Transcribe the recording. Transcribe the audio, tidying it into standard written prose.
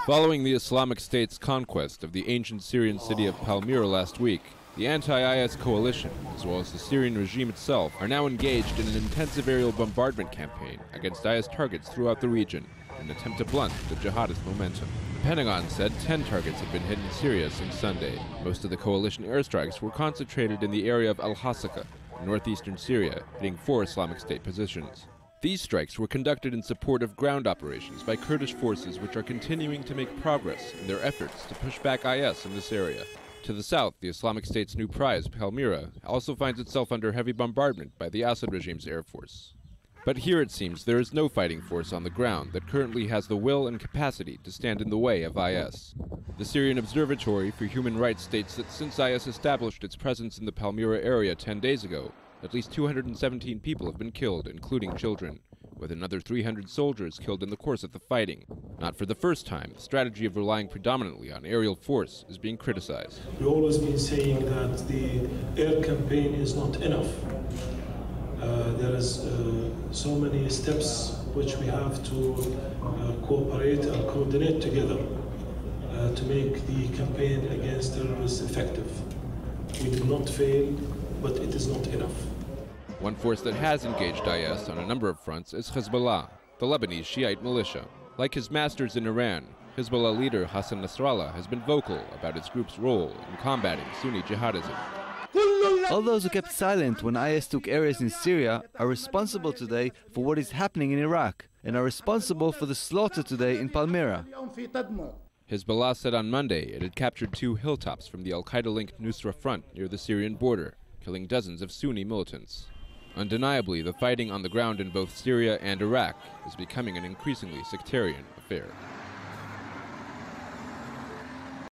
Following the Islamic State's conquest of the ancient Syrian city of Palmyra last week, the anti-IS coalition, as well as the Syrian regime itself, are now engaged in an intensive aerial bombardment campaign against IS targets throughout the region in an attempt to blunt the jihadist momentum. The Pentagon said 10 targets had been hit in Syria since Sunday. Most of the coalition airstrikes were concentrated in the area of Al-Hasaka, in northeastern Syria, hitting 4 Islamic State positions. These strikes were conducted in support of ground operations by Kurdish forces, which are continuing to make progress in their efforts to push back IS in this area. To the south, the Islamic State's new prize, Palmyra, also finds itself under heavy bombardment by the Assad regime's air force. But here it seems there is no fighting force on the ground that currently has the will and capacity to stand in the way of IS. The Syrian Observatory for Human Rights states that since IS established its presence in the Palmyra area 10 days ago, at least 217 people have been killed, including children, with another 300 soldiers killed in the course of the fighting. Not for the first time, the strategy of relying predominantly on aerial force is being criticized. We've always been saying that the air campaign is not enough. There is so many steps which we have to cooperate and coordinate together to make the campaign against terrorists effective. We do not fail, but it is not enough. One force that has engaged IS on a number of fronts is Hezbollah, the Lebanese Shiite militia. Like his masters in Iran, Hezbollah leader Hassan Nasrallah has been vocal about his group's role in combating Sunni jihadism. All those who kept silent when IS took areas in Syria are responsible today for what is happening in Iraq and are responsible for the slaughter today in Palmyra. Hezbollah said on Monday it had captured 2 hilltops from the al-Qaeda-linked Nusra front near the Syrian border, killing dozens of Sunni militants. Undeniably, the fighting on the ground in both Syria and Iraq is becoming an increasingly sectarian affair.